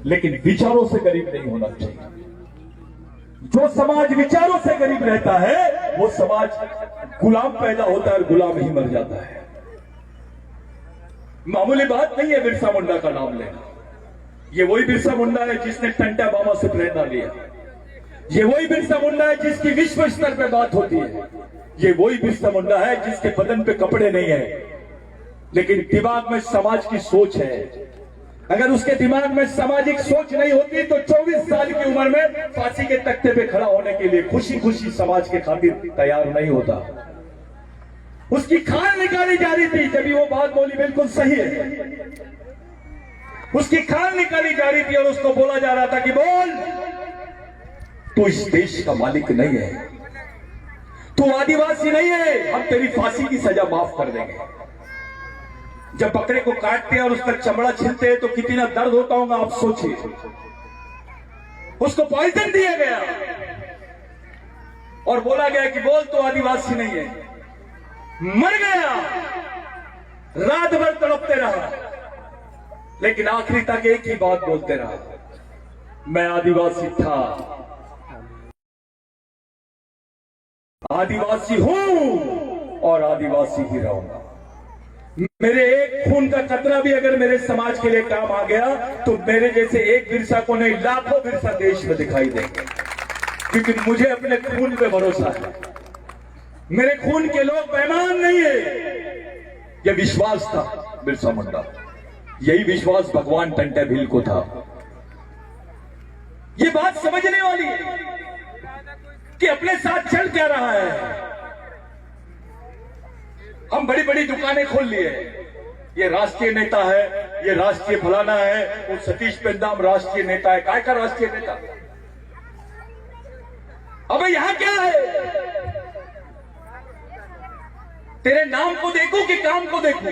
लेकिन विचारों से गरीब नहीं होना चाहिए। जो समाज विचारों से गरीब रहता है वो समाज गुलाम पैदा होता है और गुलाम ही मर जाता है। मामूली बात नहीं है बिरसा मुंडा का नाम लेना। ये वही बिरसा मुंडा है जिसने टंटा बाबा से प्रेरणा लिया। ये वही बिरसा मुंडा है जिसकी विश्व स्तर पे बात होती है। ये वही बिरसा मुंडा है जिसके बदन पे कपड़े नहीं है लेकिन दिमाग में समाज की सोच है। अगर उसके दिमाग में सामाजिक सोच नहीं होती तो 24 साल की उम्र में फांसी के तख्ते पे खड़ा होने के लिए खुशी खुशी समाज के खातिर तैयार नहीं होता। उसकी खाल निकाली जा रही थी, जब वो बात बोली बिल्कुल सही है। उसकी खाल निकाली जा रही थी और उसको बोला जा रहा था कि बोल, तू इस देश का मालिक नहीं है, तू आदिवासी नहीं है, हम तेरी फांसी की सजा माफ कर देंगे। जब बकरे को काटते हैं और उसका चमड़ा छीलते हैं तो कितना दर्द होता होगा आप सोचिए। उसको पॉइजन दिया गया और बोला गया कि बोल, तो आदिवासी नहीं है। मर गया, रात भर तड़पते रहा लेकिन आखिरी तक एक ही बात बोलते रहा, मैं आदिवासी था, आदिवासी हूं और आदिवासी ही रहूंगा। मेरे एक खून का कतरा भी अगर मेरे समाज के लिए काम आ गया तो मेरे जैसे एक बिरसा को नहीं, लाखों बिरसा देश में दिखाई देंगे, क्योंकि मुझे अपने खून पे भरोसा है। मेरे खून के लोग बेईमान नहीं है। यह विश्वास था बिरसा मुंडा, यही विश्वास भगवान टंटा भील को था। ये बात समझने वाली है कि अपने साथ चल क्या रहा है। हम बड़ी बड़ी दुकानें खोल लिए, ये राष्ट्रीय नेता है, ये राष्ट्रीय फलाना है, वो सतीश पेंदाम राष्ट्रीय नेता है। काय का राष्ट्रीय नेता? अबे यहां क्या है? तेरे नाम को देखो कि काम को देखो?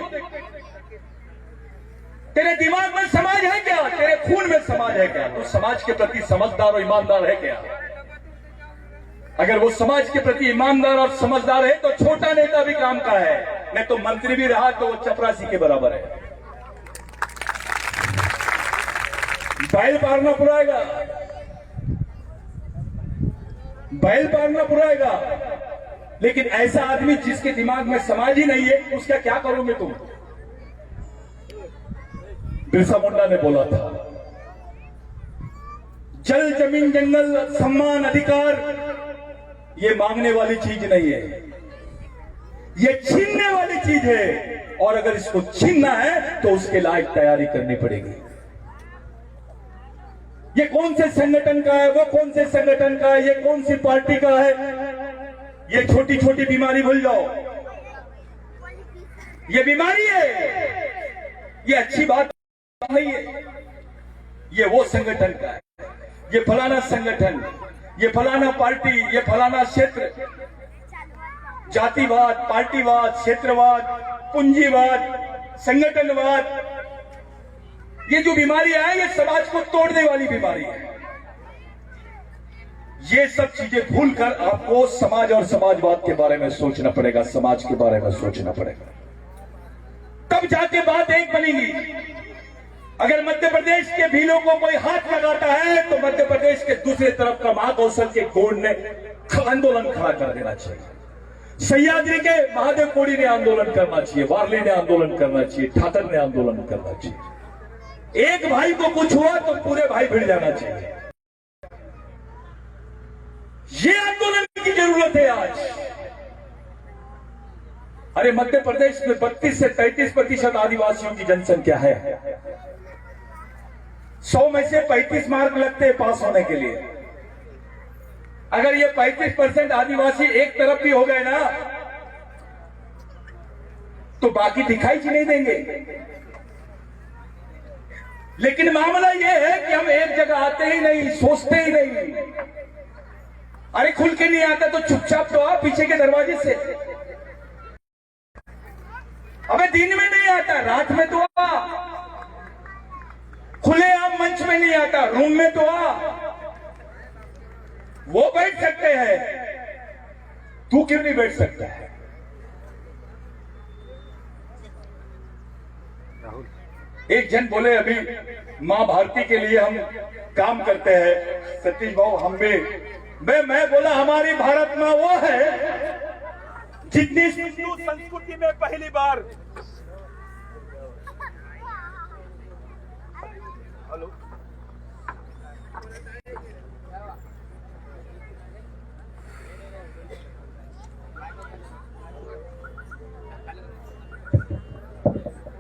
तेरे दिमाग में समाज है क्या? तेरे खून में समाज है क्या? तो समाज के प्रति समझदार और ईमानदार है क्या? अगर वो समाज के प्रति ईमानदार और समझदार है तो छोटा नेता भी काम का है, नहीं तो मंत्री भी रहा तो वो चपरासी के बराबर है। बैल पालना पुराएगा, बैल पालना पुराएगा, लेकिन ऐसा आदमी जिसके दिमाग में समाज ही नहीं है उसका क्या करोगे तुम? बिरसा मुंडा ने बोला था, जल जमीन जंगल सम्मान अधिकार ये मांगने वाली चीज नहीं है, ये छीनने वाली चीज है। और अगर इसको छीनना है तो उसके लायक तैयारी करनी पड़ेगी। ये कौन से संगठन का है, वो कौन से संगठन का है, ये कौन सी पार्टी का है, ये छोटी छोटी बीमारी भूल जाओ। ये बीमारी है, ये अच्छी बात नहीं है। ये वो संगठन का है, ये फलाना संगठन, ये फलाना पार्टी, ये फलाना क्षेत्र, जातिवाद, पार्टीवाद, क्षेत्रवाद, पूंजीवाद, संगठनवाद, ये जो बीमारियां हैं ये समाज को तोड़ने वाली बीमारी है। ये सब चीजें भूलकर आपको समाज और समाजवाद के बारे में सोचना पड़ेगा, समाज के बारे में सोचना पड़ेगा, तब जाके बात एक बनेगी। अगर मध्य प्रदेश के भीलों को कोई हाथ लगाता है तो मध्य प्रदेश के दूसरे तरफ का महाकौशल के गोंड ने आंदोलन खड़ा कर देना चाहिए। सह्याद्री के महादेव कोड़ी ने आंदोलन करना चाहिए, वारली ने आंदोलन करना चाहिए, ठाकर ने आंदोलन करना चाहिए। एक भाई को कुछ हुआ तो पूरे भाई भिड़ जाना चाहिए। ये आंदोलन की जरूरत है आज। अरे मध्य प्रदेश में 32 से 33% आदिवासियों की जनसंख्या है। 100 में से 35 मार्क लगते हैं पास होने के लिए। अगर ये 35% आदिवासी एक तरफ भी हो गए ना तो बाकी दिखाई ही नहीं देंगे। लेकिन मामला ये है कि हम एक जगह आते ही नहीं, सोचते ही नहीं। अरे खुल के नहीं आता तो चुपचाप तो आ पीछे के दरवाजे से। अबे दिन में नहीं आता, रात में तो आ। खुले आम मंच में नहीं आता, रूम में तो आ। वो बैठ सकते हैं, तू क्यों नहीं बैठ सकता है? एक जन बोले अभी माँ भारती के लिए हम काम करते हैं। सतीश भाऊ हम भी मैं बोला हमारी भारत माँ वो है जितनी हिंदू संस्कृति में पहली बार हेलो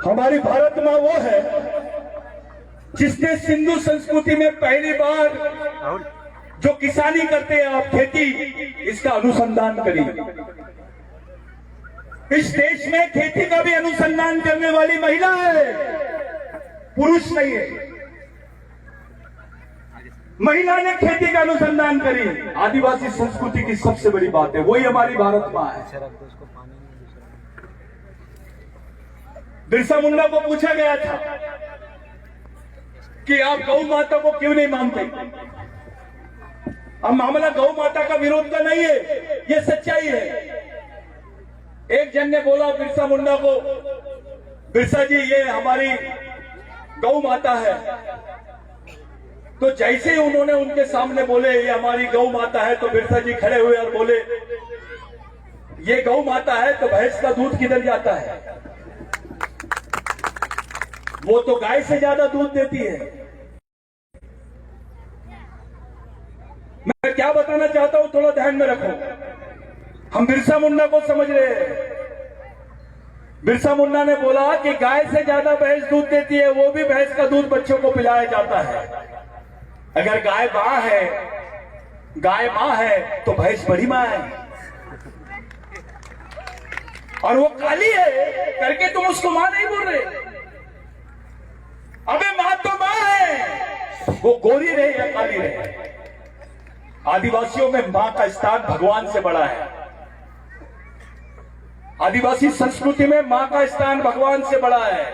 हमारी भारत माँ वो है जिसने सिंधु संस्कृति में पहली बार जो किसानी करते हैं आप खेती, इसका अनुसंधान करिए। इस देश में खेती का भी अनुसंधान करने वाली महिला है, पुरुष नहीं है। महिला ने खेती का अनुसंधान करी। आदिवासी संस्कृति की सबसे बड़ी बात है, वही हमारी भारत माँ है। बिरसा मुंडा को पूछा गया था कि आप गौ माता को क्यों नहीं मानते। अब मामला गौ माता का विरोध का नहीं है, ये सच्चाई है। एक जन ने बोला बिरसा मुंडा को, बिरसा जी ये हमारी गौ माता है। तो जैसे ही उन्होंने उनके सामने बोले ये हमारी गौ माता है, तो बिरसा जी खड़े हुए और बोले ये गौ माता है तो भैंस का दूध किधर जाता है? वो तो गाय से ज्यादा दूध देती है। मैं क्या बताना चाहता हूं, थोड़ा ध्यान में रखो। हम बिरसा मुंडा को समझ रहे हैं। बिरसा मुंडा ने बोला कि गाय से ज्यादा भैंस दूध देती है, वो भी भैंस का दूध बच्चों को पिलाया जाता है। अगर गाय मां है, गाय मां है तो भैंस बड़ी मां है, और वो काली है करके तुम उसको मां नहीं बोल रहे। अबे मां तो मां है, वो गोरी रहे या काली रहे। आदिवासियों में मां का स्थान भगवान से बड़ा है। आदिवासी संस्कृति में मां का स्थान भगवान से बड़ा है।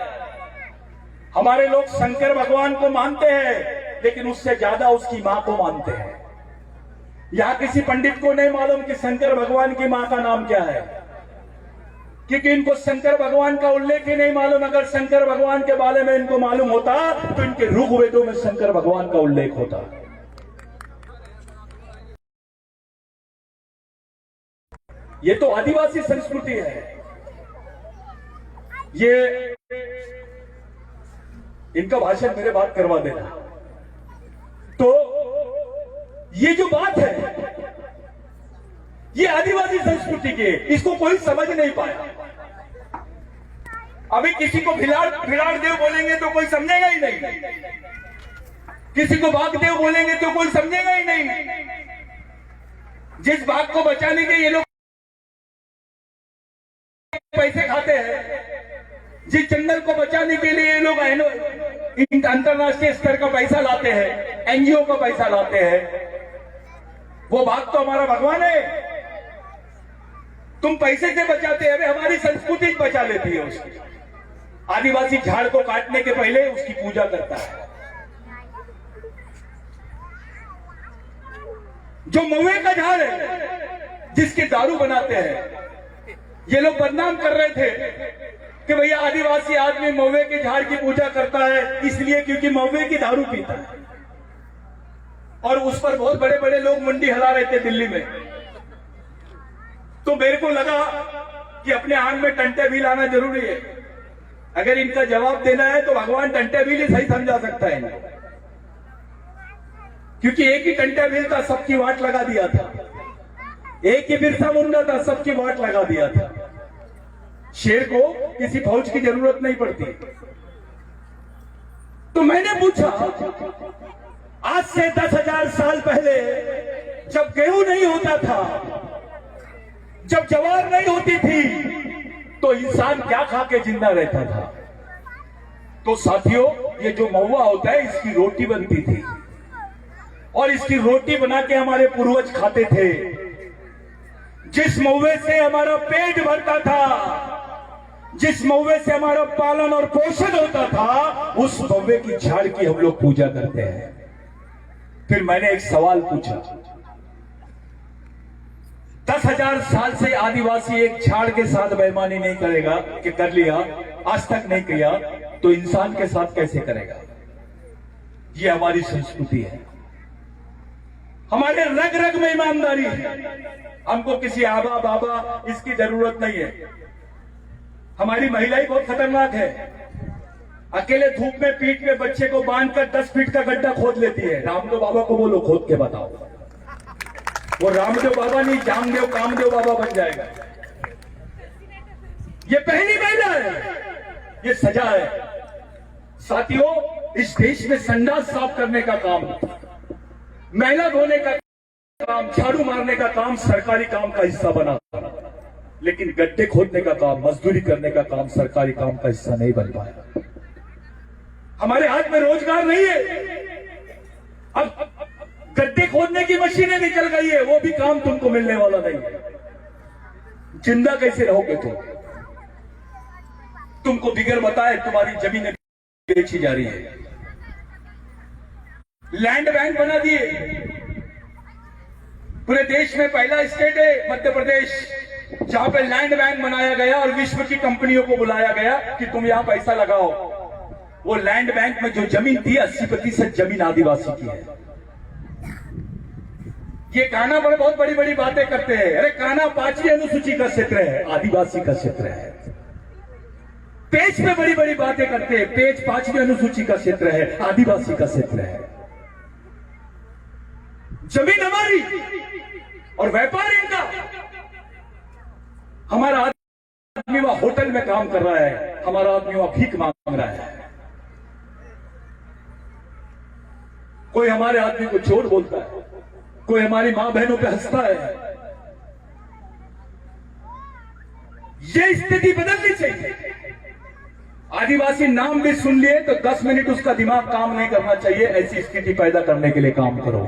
हमारे लोग शंकर भगवान को मानते हैं, लेकिन उससे ज्यादा उसकी मां को मानते हैं। यहां किसी पंडित को नहीं मालूम कि शंकर भगवान की मां का नाम क्या है, क्योंकि इनको शंकर भगवान का उल्लेख ही नहीं मालूम। अगर शंकर भगवान के बारे में इनको मालूम होता तो इनके ऋग्वेदों में शंकर भगवान का उल्लेख होता। ये तो आदिवासी संस्कृति है। ये इनका भाषण मेरे बात करवा देना। तो ये जो बात है ये आदिवासी संस्कृति की, इसको कोई समझ नहीं पाया। अभी किसी को भिलाड़ देव बोलेंगे तो कोई समझेगा ही नहीं, किसी को बागदेव बोलेंगे तो कोई समझेगा ही नहीं। जिस बाघ को बचाने के ये लोग पैसे खाते हैं, जिस जंगल को बचाने के लिए ये लोग अंतरराष्ट्रीय स्तर का पैसा लाते हैं, एनजीओ का पैसा लाते हैं, वो बाघ तो हमारा भगवान है। तुम पैसे से बचाते हैं, हमारी संस्कृति बचा लेती है उसकी। आदिवासी झाड़ को काटने के पहले उसकी पूजा करता है। जो महुए का झाड़ है जिसके दारू बनाते हैं, ये लोग बदनाम कर रहे थे कि भैया आदिवासी आदमी महुए के झाड़ की पूजा करता है इसलिए क्योंकि महुए की दारू पीता है। और उस पर बहुत बड़े बड़े लोग मुंडी हिला रहे थे दिल्ली में। तो मेरे को लगा कि अपने आंख में टंटे भी लाना जरूरी है। अगर इनका जवाब देना है तो भगवान टंटे भी सही समझा सकता है इन्हें, क्योंकि एक ही टंटा बिल था, सबकी वाट लगा दिया था। एक ही बिरसा मुंडा था, सबकी वाट लगा दिया था। शेर को किसी फौज की जरूरत नहीं पड़ती। तो मैंने पूछा, आज से 10,000 साल पहले जब गेहूं नहीं होता था, जब ज्वार नहीं होती थी, तो इंसान क्या खा के जिंदा रहता था? तो साथियों, ये जो महुआ होता है इसकी रोटी बनती थी, और इसकी रोटी बना के हमारे पूर्वज खाते थे। जिस महुए से हमारा पेट भरता था, जिस महुए से हमारा पालन और पोषण होता था, उस महुए की झाड़ की हम लोग पूजा करते हैं। फिर मैंने एक सवाल पूछा, 10,000 साल से आदिवासी एक झाड़ के साथ बेईमानी नहीं करेगा कि कर लिया, आज तक नहीं किया, तो इंसान के साथ कैसे करेगा? ये हमारी संस्कृति है, हमारे रग रग में ईमानदारी है। हमको किसी आबा बाबा इसकी जरूरत नहीं है। हमारी महिलाएं बहुत खतरनाक है, अकेले धूप में पीठ में बच्चे को बांधकर 10 फीट का गड्ढा खोद लेती है। रामदेव बाबा को बोलो खोद के बताओ, वो रामदेव बाबा नहीं जामदेव कामदेव बाबा बन जाएगा। ये पहली महिला है, ये सजा है। साथियों, इस देश में संडास साफ करने का काम, मैला धोने का काम, झाड़ू मारने का काम सरकारी काम का हिस्सा बना, लेकिन गड्ढे खोदने का काम, मजदूरी करने का काम सरकारी काम का हिस्सा नहीं बन पाया। हमारे हाथ में रोजगार नहीं है। अब गड्ढे खोदने की मशीनें निकल गई है, वो भी काम तुमको मिलने वाला नहीं है। जिंदा कैसे रहोगे तुमको बिगर बताए तुम्हारी जमीनें बेची जा रही है। लैंड बैंक बना दिए। पूरे देश में पहला स्टेट है मध्य प्रदेश, जहां पे लैंड बैंक बनाया गया और विश्व की कंपनियों को बुलाया गया कि तुम यहां पैसा लगाओ। वो लैंड बैंक में जो जमीन थी 80% जमीन आदिवासी की है। ये कान्हा पर बहुत बड़ी बड़ी बातें करते हैं। अरे कान्हा 5वीं अनुसूची का क्षेत्र है, आदिवासी का क्षेत्र है। पेज पे बड़ी बड़ी बातें करते हैं, पेज 5वीं अनुसूची का क्षेत्र है, आदिवासी का क्षेत्र है। जमीन हमारी और व्यापार इनका। हमारा आदमी वहां होटल में काम कर रहा है, हमारा आदमी वहां भीख मांग रहा है। कोई हमारे आदमी को चोर बोलता है, कोई हमारी मां बहनों पे हंसता है। ये स्थिति बदलनी चाहिए। आदिवासी नाम भी सुन लिए तो 10 मिनट उसका दिमाग काम नहीं करना चाहिए। ऐसी स्थिति पैदा करने के लिए काम करो।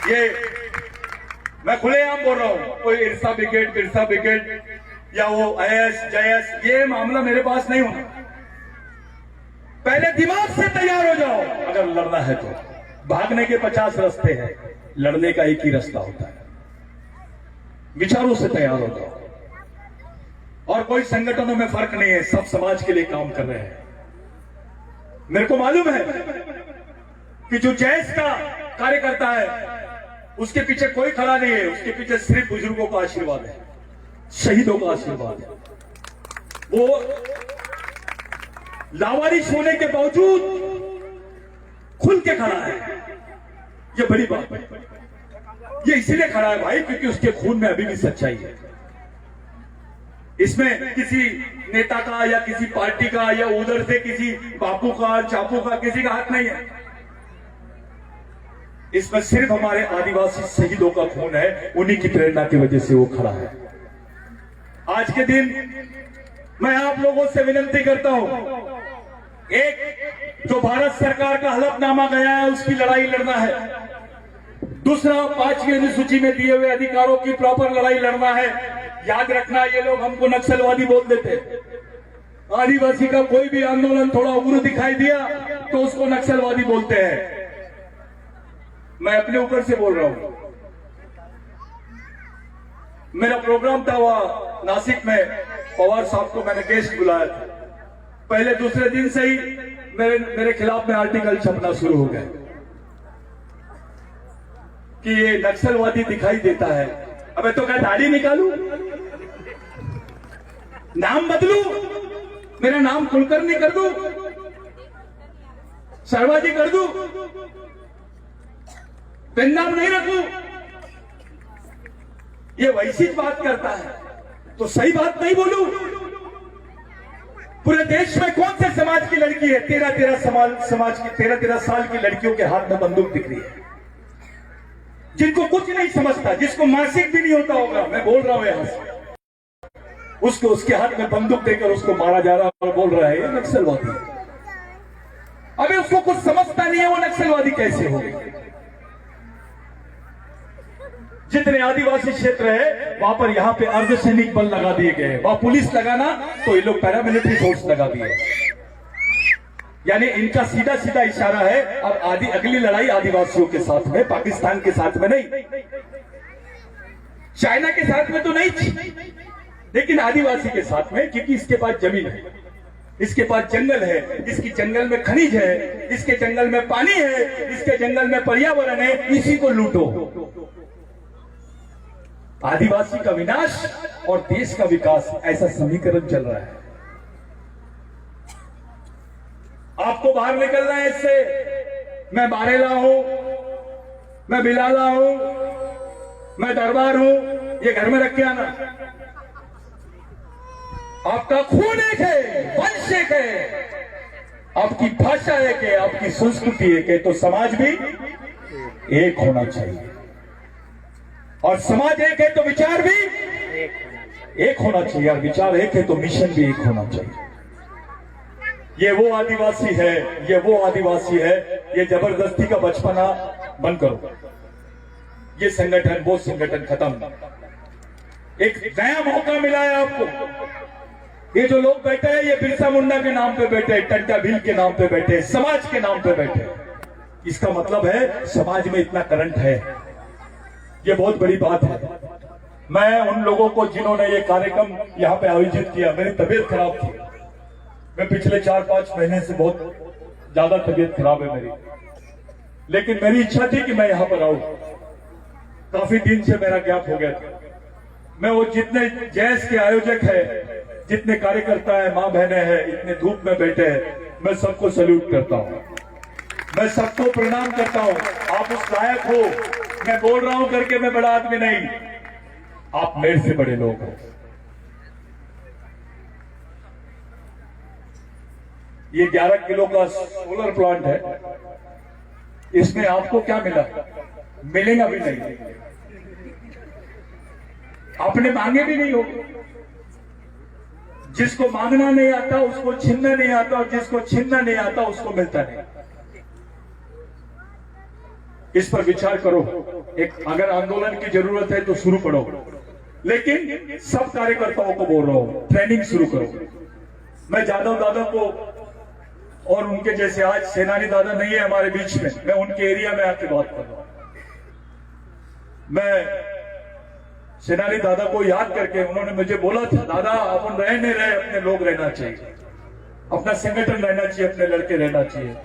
ये मैं खुलेआम बोल रहा हूं, कोई इरसा ब्रिगेड बिरसा ब्रिगेड या वो अयस जयस, ये मामला मेरे पास नहीं होना। पहले दिमाग से तैयार हो जाओ। अगर लड़ना है तो भागने के 50 रास्ते हैं, लड़ने का एक ही रास्ता होता है। विचारों से तैयार हो जाओ। और कोई संगठनों में फर्क नहीं है, सब समाज के लिए काम कर रहे हैं। मेरे को मालूम है कि जो जैस का कार्यकर्ता है उसके पीछे कोई खड़ा नहीं है, उसके पीछे सिर्फ बुजुर्गों का आशीर्वाद है, शहीदों का आशीर्वाद है। वो लावारिश होने के बावजूद खुल के खड़ा है। ये बड़ी बात है। ये इसीलिए खड़ा है भाई क्योंकि उसके खून में अभी भी सच्चाई है। इसमें किसी नेता का या किसी पार्टी का या उधर से किसी बापू का चापू का किसी का हाथ नहीं है। इसमें सिर्फ हमारे आदिवासी शहीदों का खून है। उन्हीं की प्रेरणा की वजह से वो खड़ा है। आज के दिन मैं आप लोगों से विनती करता हूं, एक जो भारत सरकार का हलफनामा गया है उसकी लड़ाई लड़ना है। दूसरा 5वीं अनुसूची में दिए हुए अधिकारों की प्रॉपर लड़ाई लड़ना है। याद रखना, ये लोग हमको नक्सलवादी बोल देते। आदिवासी का कोई भी आंदोलन थोड़ा उग्र दिखाई दिया तो उसको नक्सलवादी बोलते हैं। मैं अपने ऊपर से बोल रहा हूं। मेरा प्रोग्राम था वहां नासिक में, पवार साहब को मैंने गेस्ट बुलाया था। पहले दूसरे दिन से ही मेरे खिलाफ में आर्टिकल छपना शुरू हो गए कि ये नक्सलवादी दिखाई देता है। अबे तो क्या दाढ़ी निकालू, नाम बदलू, मेरा नाम कुलकर्णी कर दूं, शर्मा जी कर दूं, पेन नाम नहीं रखूं? ये वैसी बात करता है तो सही बात नहीं बोलूं? पूरे देश में कौन से समाज की लड़की है 13 साल की लड़कियों के हाथ में बंदूक दिख रही है, जिनको कुछ नहीं समझता, जिसको मासिक भी नहीं होता होगा, मैं बोल रहा हूं यहां से, उसको उसके हाथ में बंदूक देकर उसको मारा जा रहा है और बोल रहा है ये नक्सलवादी। अबे उसको कुछ समझता नहीं है, वो नक्सलवादी कैसे हो? जितने आदिवासी क्षेत्र है वहां पर यहाँ पे अर्धसैनिक बल लगा दिए गए हैं। वहां पुलिस लगाना तो ये लोग पैरामिलिट्री फोर्स लगा दिए। यानी इनका सीधा सीधा इशारा है अब अगली लड़ाई आदिवासियों के साथ में, पाकिस्तान के साथ में नहीं, चाइना के साथ में तो नहीं थी, लेकिन आदिवासी के साथ में, क्योंकि इसके पास जमीन है। इसके पास जंगल है, इसकी जंगल में खनिज है, इसके जंगल में पानी है, इसके जंगल में पर्यावरण है, इसी को लूटो। आदिवासी का विनाश और देश का विकास, ऐसा समीकरण चल रहा है। आपको बाहर निकलना है इससे। मैं बारेला हूं, मैं बिलाला हूं, मैं दरबार हूं, ये घर में रख के आना। आपका खून एक है, वंश एक है, आपकी भाषा एक है, आपकी संस्कृति एक है, तो समाज भी एक होना चाहिए। और समाज एक है तो विचार भी एक होना चाहिए, और विचार एक है तो मिशन भी एक होना चाहिए। ये वो आदिवासी है, ये वो आदिवासी है। ये जबरदस्ती का बचपना बंद करो। ये संगठन वो संगठन खत्म। एक नया मौका मिला है आपको। ये जो लोग बैठे हैं, ये बिरसा मुंडा के नाम पे बैठे, टंटा भील के नाम पे बैठे, समाज के नाम पे बैठे। इसका मतलब है समाज में इतना करंट है। ये बहुत बड़ी बात है। मैं उन लोगों को जिन्होंने ये कार्यक्रम यहाँ पे आयोजित किया, मेरी तबीयत खराब थी, मैं पिछले 4-5 महीने से बहुत ज्यादा तबीयत खराब है मेरी, लेकिन मेरी इच्छा थी कि मैं यहां पर आऊं। काफी दिन से मेरा गैप हो गया था। मैं वो जितने जैस के आयोजक है, जितने कार्यकर्ता है, मां बहने हैं, इतने धूप में बैठे हैं, मैं सबको सैल्यूट करता हूं, मैं सबको प्रणाम करता हूं। आप उस लायक हो। मैं बोल रहा हूं करके मैं बड़ा आदमी नहीं, आप मेरे से बड़े लोग हो। ये 11 किलो का सोलर प्लांट है, इसमें आपको क्या मिला? मिलेगा भी नहीं, आपने मांगे भी नहीं हो। जिसको मांगना नहीं आता उसको छीनना नहीं आता, और जिसको छीनना नहीं आता उसको मिलता नहीं। इस पर विचार करो। एक अगर आंदोलन की जरूरत है तो शुरू करो, लेकिन सब कार्यकर्ताओं को बोल रहा हूं, ट्रेनिंग शुरू करो। मैं जादव दादा को और उनके जैसे, आज सेनानी दादा नहीं है हमारे बीच में, मैं उनके एरिया में आके बात कर रहा हूं। मैं सेनानी दादा को याद करके, उन्होंने मुझे बोला था, दादा अपन रह नहीं रहे, अपने लोग रहना चाहिए, अपना संगठन रहना चाहिए, अपने लड़के रहना चाहिए।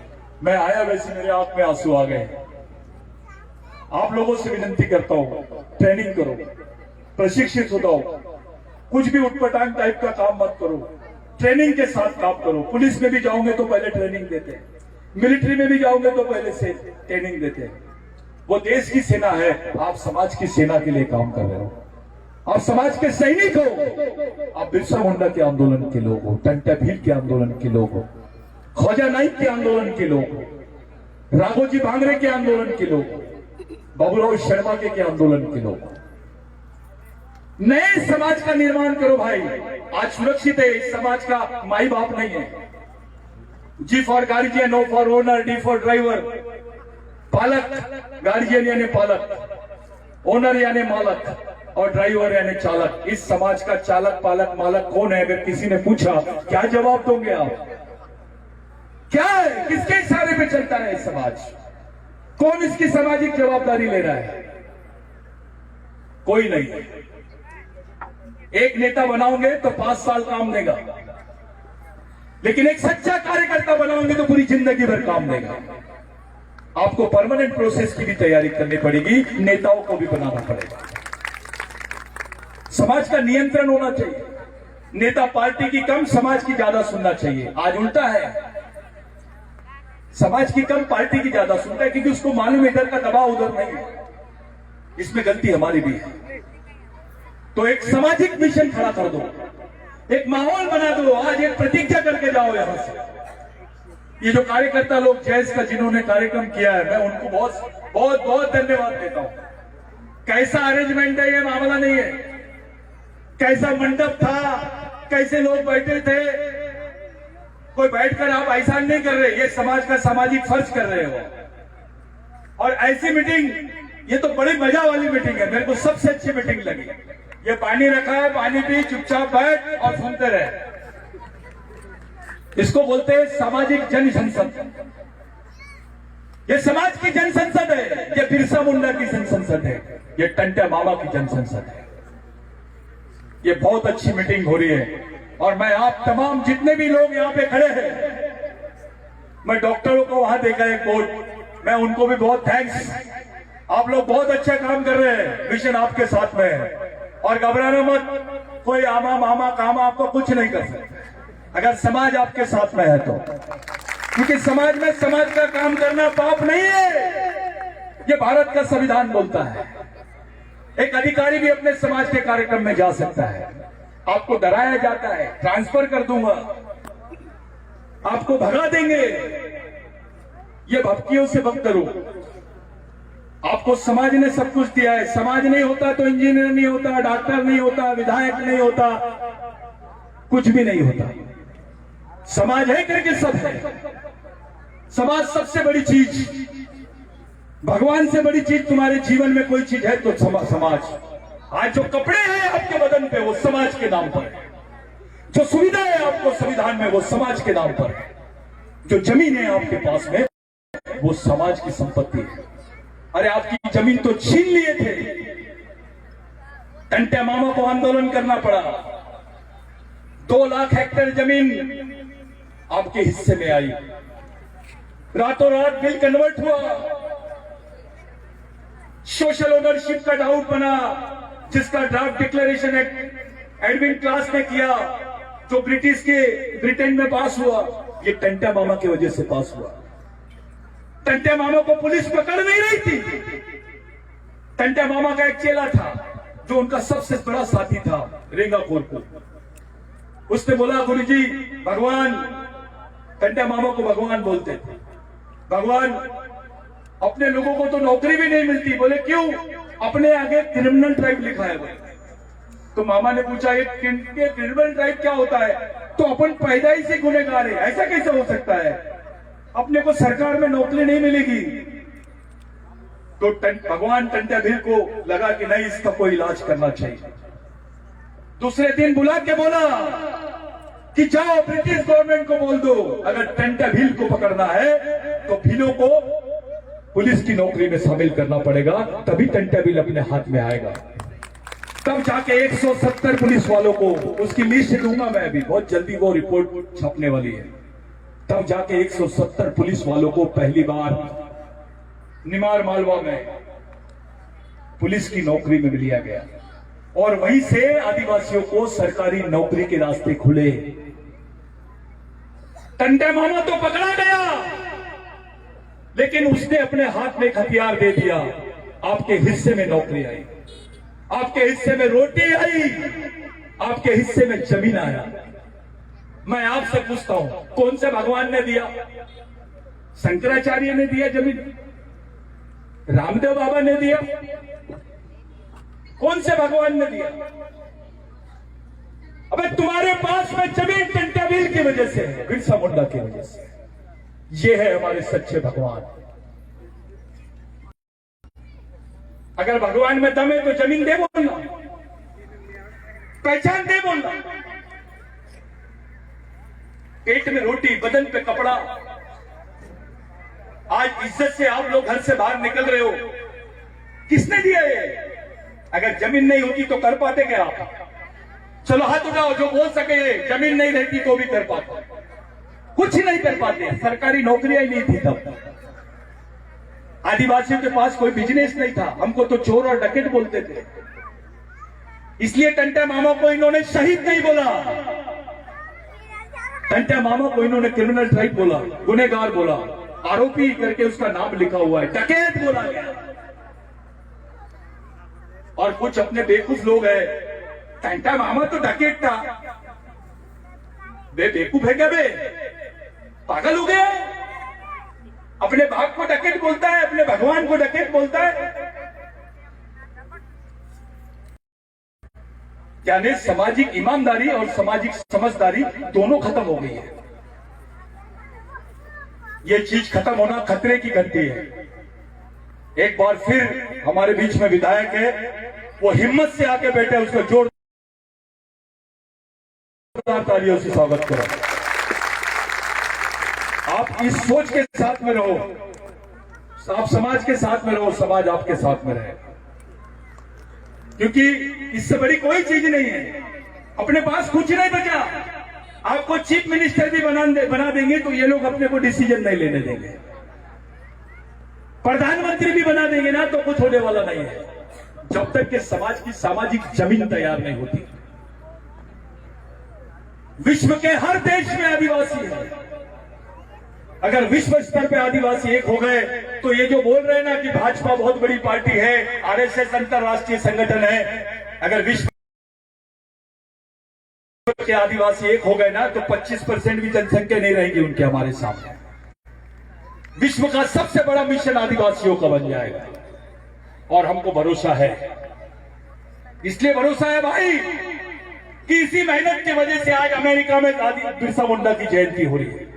मैं आया, वैसे मेरे आंख में आंसू आ गए। आप लोगों से विनती करता हूं, ट्रेनिंग करो, प्रशिक्षित होता हो, कुछ भी उटपटांग टाइप का काम मत करो, ट्रेनिंग के साथ काम करो। पुलिस में भी जाओगे तो पहले ट्रेनिंग देते हैं, मिलिट्री में भी जाओगे तो पहले से ट्रेनिंग देते हैं। वो देश की सेना है, आप समाज की सेना के लिए काम कर रहे हो, आप समाज के सैनिक हो, आप बिरसा मुंडा के आंदोलन के लोग हो, टंटा भील के आंदोलन के लोग हो, ख्वाजा नाइक के आंदोलन के लोग हो, राघोजी भांगरे के आंदोलन के लोग हो, बाबूराव शर्मा के आंदोलन के लोग। नए समाज का निर्माण करो भाई। आज सुरक्षित है, इस समाज का माई बाप नहीं है। G for guardian, O for owner, D for driver. पालक, गार्जियन यानी पालक, ओनर यानी मालक, और ड्राइवर यानी चालक। इस समाज का चालक, पालक, मालक कौन है? अगर किसी ने पूछा, क्या जवाब दोगे आप? क्या है? किसके इशारे पे चलता है इस समाज? कौन इसकी सामाजिक जवाबदारी ले रहा है? कोई नहीं। एक नेता बनाओगे तो 5 साल काम देगा, लेकिन एक सच्चा कार्यकर्ता बनाओगे तो पूरी जिंदगी भर काम देगा। आपको परमानेंट प्रोसेस की भी तैयारी करनी पड़ेगी, नेताओं को भी बनाना पड़ेगा। समाज का नियंत्रण होना चाहिए। नेता पार्टी की कम, समाज की ज्यादा सुनना चाहिए। आज उल्टा है, समाज की कम, पार्टी की ज्यादा सुनता है, क्योंकि उसको मालूम इधर का दबाव उधर नहीं है। इसमें गलती हमारी भी है। तो एक सामाजिक मिशन खड़ा कर दो, एक माहौल बना दो। आज एक प्रतिज्ञा करके जाओ यहां से। ये जो कार्यकर्ता लोग जैस का जिन्होंने कार्यक्रम किया है, मैं उनको बहुत बहुत बहुत धन्यवाद देता हूं। कैसा अरेंजमेंट है ये मामला नहीं है, कैसा मंडप था, कैसे लोग बैठे थे, कोई बैठकर आप ऐसा नहीं कर रहे, ये समाज का सामाजिक फर्ज कर रहे हो। और ऐसी मीटिंग, ये तो बड़ी मजा वाली मीटिंग है, मेरे को सबसे अच्छी मीटिंग लगी। ये पानी रखा है, पानी पी, चुपचाप बैठ और सुनते रहे। इसको बोलते हैं सामाजिक जन संसद। ये समाज की जन संसद है, ये बिरसा मुंडा की जन संसद है, ये टंटा मामा की जन संसद है। ये बहुत अच्छी मीटिंग हो रही है। और मैं आप तमाम जितने भी लोग यहाँ पे खड़े हैं, मैं डॉक्टरों को वहां देखा एक बोर्ड, मैं उनको भी बहुत थैंक्स। आप लोग बहुत अच्छा काम कर रहे हैं, मिशन आपके साथ में है और घबराना मत, कोई आमा मामा कामा आपको कुछ नहीं कर सकता अगर समाज आपके साथ में है तो, क्योंकि समाज में समाज का काम करना पाप नहीं है, ये भारत का संविधान बोलता है। एक अधिकारी भी अपने समाज के कार्यक्रम में जा सकता है। आपको डराया जाता है, ट्रांसफर कर दूंगा, आपको भगा देंगे, ये भक्तियों से मत करो। आपको समाज ने सब कुछ दिया है, समाज नहीं होता तो इंजीनियर नहीं होता, डॉक्टर नहीं होता, विधायक नहीं होता, कुछ भी नहीं होता। समाज है करके सब है। समाज सबसे बड़ी चीज, भगवान से बड़ी चीज तुम्हारे जीवन में कोई चीज है तो समाज। आज जो कपड़े हैं आपके बदन पे वो समाज के नाम पर है, जो सुविधा है आपको संविधान में वो समाज के नाम पर है, जो जमीन है आपके पास में वो समाज की संपत्ति है। अरे आपकी जमीन तो छीन लिए थे, टंटे मामा को आंदोलन करना पड़ा, 2 लाख हेक्टेयर जमीन आपके हिस्से में आई, रातों रात बिल कन्वर्ट हुआ, सोशल ओनरशिप का डाउट बना, जिसका ड्राफ्ट डिक्लेरेशन एडमिन क्लास ने किया, जो ब्रिटेन में पास हुआ, ये टंटे मामा की वजह से पास हुआ। टंटे मामा को पुलिस पकड़ नहीं रही थी। टंटे मामा का एक चेला था जो उनका सबसे बड़ा साथी था, रेंगाखोर को। उसने बोला गुरुजी भगवान, टंटे मामा को भगवान बोलते थे, भगवान अपने लोगों को तो नौकरी भी नहीं मिलती। बोले क्यों? अपने आगे क्रिमिनल ट्राइब लिखा है। बोले तो मामा ने पूछा ये क्रिमिनल ट्राइब क्या होता है? तो अपन पैदा ही से गुनहगार है, ऐसा कैसे हो सकता है? अपने को सरकार में नौकरी नहीं मिलेगी। तो भगवान टंटे भील को लगा कि नहीं, इसका कोई इलाज करना चाहिए। दूसरे दिन बुला के बोला कि जाओ ब्रिटिश गवर्नमेंट को बोल दो, अगर टंटे भील को पकड़ना है तो भीलों को पुलिस की नौकरी में शामिल करना पड़ेगा, तभी टंटे भील अपने हाथ में आएगा। तब जाके 170 पुलिस वालों को, उसकी लिस्ट दूंगा मैं अभी, बहुत जल्दी वो रिपोर्ट छपने वाली है। तब जाके 170 पुलिस वालों को पहली बार निमार मालवा में पुलिस की नौकरी में लिया गया और वहीं से आदिवासियों को सरकारी नौकरी के रास्ते खुले। टंटे मामा तो पकड़ा गया, लेकिन उसने अपने हाथ में एक हथियार दे दिया। आपके हिस्से में नौकरी आई, आपके हिस्से में रोटी आई, आपके हिस्से में जमीन आया। मैं आपसे पूछता हूं, कौन से भगवान ने दिया? शंकराचार्य ने दिया जमीन? रामदेव बाबा ने दिया? कौन से भगवान ने दिया? अबे तुम्हारे पास में जमीन टंटे भील की वजह से है, बिरसा मुंडा की वजह से। ये है हमारे सच्चे भगवान। अगर भगवान में दम है तो जमीन दे बोलना, पहचान दे बोलना, पेट में रोटी, बदन पे कपड़ा। आज इज्जत से आप लोग घर से बाहर निकल रहे हो, किसने दिया ये? अगर जमीन नहीं होती तो कर पाते क्या आप? चलो हाथ उठाओ जो बोल सके, जमीन नहीं रहती तो भी कर पाते। कुछ नहीं कर पाते, सरकारी नौकरियां ही नहीं थी तब। आदिवासियों के पास कोई बिजनेस नहीं था, हमको तो चोर और डकैत बोलते थे। इसलिए टंटे मामा को इन्होंने शहीद नहीं बोला, टंटे मामा को इन्होंने क्रिमिनल ट्राइब बोला, गुनहगार बोला, आरोपी करके उसका नाम लिखा हुआ है, डकैत बोला गया। और कुछ अपने बेवकूफ लोग हैं, टंटे मामा तो डकैत था, बेवकूफ है क्या बे? पागल हो गया? अपने बाप को डकैत बोलता है, अपने भगवान को डकैत बोलता है। यानी सामाजिक ईमानदारी और सामाजिक समझदारी दोनों खत्म हो गई है। ये चीज खत्म होना खतरे की घंटी है। एक बार फिर हमारे बीच में विधायक है, वो हिम्मत से आके बैठे, उसका जोरदार तालियों से स्वागत करो। आप इस सोच के साथ में रहो, आप समाज के साथ में रहो, समाज आपके साथ में रहे, क्योंकि इससे बड़ी कोई चीज नहीं है। अपने पास कुछ नहीं बचा। आपको चीफ मिनिस्टर भी बना देंगे तो ये लोग अपने को डिसीजन नहीं लेने देंगे। प्रधानमंत्री भी बना देंगे ना तो कुछ होने वाला नहीं है, जब तक कि समाज की सामाजिक जमीन तैयार नहीं होती। विश्व के हर देश में आदिवासी है। अगर विश्व स्तर पे आदिवासी एक हो गए तो ये जो बोल रहे हैं ना कि भाजपा बहुत बड़ी पार्टी है, आरएसएस अंतरराष्ट्रीय संगठन है, अगर विश्व के आदिवासी एक हो गए ना तो 25% भी जनसंख्या नहीं रहेगी उनके हमारे सामने। विश्व का सबसे बड़ा मिशन आदिवासियों का बन जाएगा और हमको भरोसा है। इसलिए भरोसा है भाई कि इसी मेहनत की वजह से आज अमेरिका में बिरसा मुंडा की जयंती हो रही है,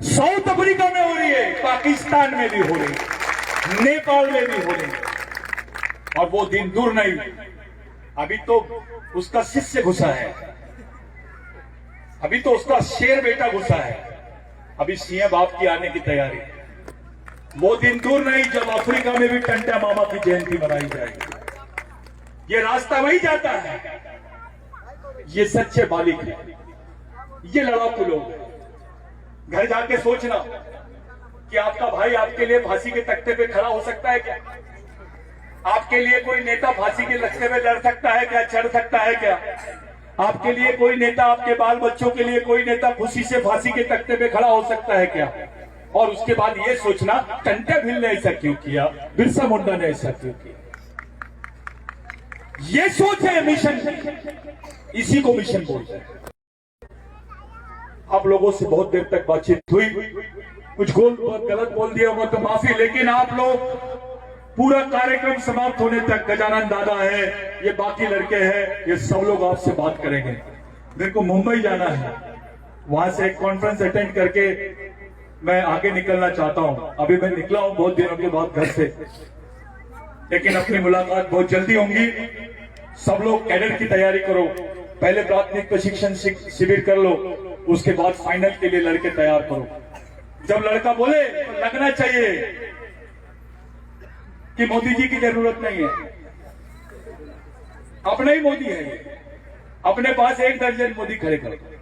साउथ अफ्रीका में हो रही है, पाकिस्तान में भी हो रही है, नेपाल में भी हो रही है। और वो दिन दूर नहीं, अभी तो उसका शिष्य घुसा है, अभी तो उसका शेर बेटा घुसा है, अभी सिंह बाप की आने की तैयारी। वो दिन दूर नहीं जब अफ्रीका में भी टंटा मामा की जयंती मनाई जाएगी। ये रास्ता वही जाता है। ये सच्चे मालिक है, ये लड़ाकू लोग हैं। घर जाके सोचना कि आपका भाई आपके लिए फांसी के तख्ते पे खड़ा हो सकता है क्या? आपके लिए कोई नेता फांसी के तख्ते पे लड़ सकता है क्या, चढ़ सकता है क्या? आपके लिए कोई नेता, आपके बाल बच्चों के लिए कोई नेता खुशी से फांसी के तख्ते पे खड़ा हो सकता है क्या? और उसके बाद ये सोचना टंटा भिल ने ऐसा क्यों किया, बिरसा मुंडा ने ऐसा क्यों किया। ये सोच है मिशन, इसी को मिशन बोलते हैं। आप लोगों से बहुत देर तक बातचीत हुई, कुछ गलत बोल दिया होगा तो माफी, लेकिन आप लोग पूरा कार्यक्रम समाप्त होने तक, गजानन दादा है, ये बाकी लड़के हैं, ये सब लोग आपसे बात करेंगे। मेरे को मुंबई जाना है, वहां से एक कॉन्फ्रेंस अटेंड करके मैं आगे निकलना चाहता हूं। अभी मैं निकला हूं बहुत दिनों के बाद घर से, लेकिन अपनी मुलाकात बहुत जल्दी होंगी। सब लोग कैडेट की तैयारी करो, पहले प्राथमिक प्रशिक्षण शिविर कर लो, उसके बाद फाइनल के लिए लड़के तैयार करो। जब लड़का बोले तो लगना चाहिए कि मोदी जी की जरूरत नहीं है, अपने ही मोदी है। अपने पास 1 दर्जन मोदी खड़े कर दो,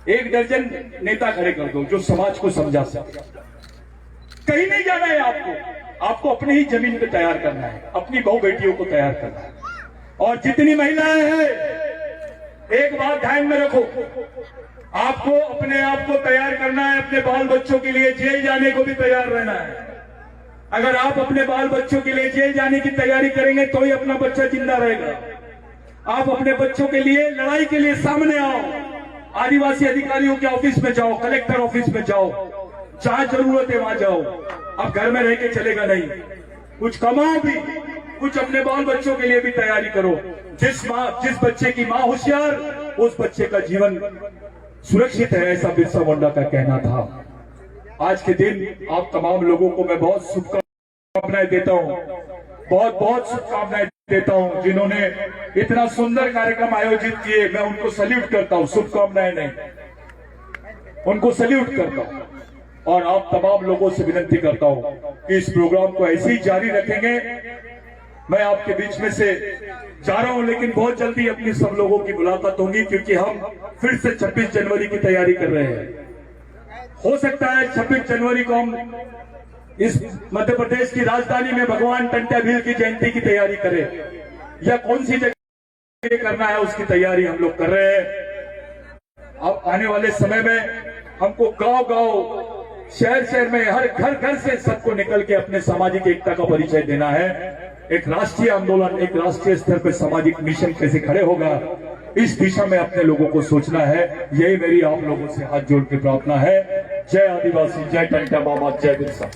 1 दर्जन नेता खड़े कर दो जो समाज को समझा सके। कहीं नहीं जाना है आपको अपने ही जमीन पे तैयार करना है, अपनी बहू बेटियों को तैयार करना है। और जितनी महिलाएं हैं, एक बात ध्यान में रखो, आपको अपने आप को तैयार करना है, अपने बाल बच्चों के लिए जेल जाने को भी तैयार रहना है। अगर आप अपने बाल बच्चों के लिए जेल जाने की तैयारी करेंगे तो ही अपना बच्चा जिंदा रहेगा। आप अपने बच्चों के लिए लड़ाई के लिए सामने आओ, आदिवासी अधिकारियों के ऑफिस में जाओ, कलेक्टर ऑफिस में जाओ, जहां जरूरत है वहां जाओ। अब घर में रह के चलेगा नहीं, कुछ कमाओ भी, कुछ अपने बाल बच्चों के लिए भी तैयारी करो। जिस बच्चे की मां होशियार, उस बच्चे का जीवन सुरक्षित है, ऐसा बिरसा मुंडा का कहना था। आज के दिन आप तमाम लोगों को मैं बहुत शुभकामनाएं देता हूं, बहुत शुभकामनाएं देता हूं। जिन्होंने इतना सुंदर कार्यक्रम आयोजित किए, मैं उनको सैल्यूट करता हूं, शुभकामनाएं नहीं, उनको सैल्यूट करता हूं। और आप तमाम लोगों से विनती करता हूं कि इस प्रोग्राम को ऐसे ही जारी रखेंगे। मैं आपके बीच में से जा रहा हूं, लेकिन बहुत जल्दी अपनी सब लोगों की मुलाकात होगी, क्योंकि हम फिर से 26 जनवरी की तैयारी कर रहे हैं। हो सकता है 26 जनवरी को हम इस मध्य प्रदेश की राजधानी में भगवान टंटा भील की जयंती की तैयारी करें, या कौन सी जगह करना है उसकी तैयारी हम लोग कर रहे हैं। अब आने वाले समय में हमको गांव-गांव, शहर में, हर घर से सबको निकल के अपने सामाजिक एकता का परिचय देना है। एक राष्ट्रीय आंदोलन, एक राष्ट्रीय स्तर पर सामाजिक मिशन कैसे खड़े होगा, इस दिशा में अपने लोगों को सोचना है। यही मेरी आप लोगों से हाथ जोड़ के प्रार्थना है। जय आदिवासी, जय टंटा मामा, जय बिरसा।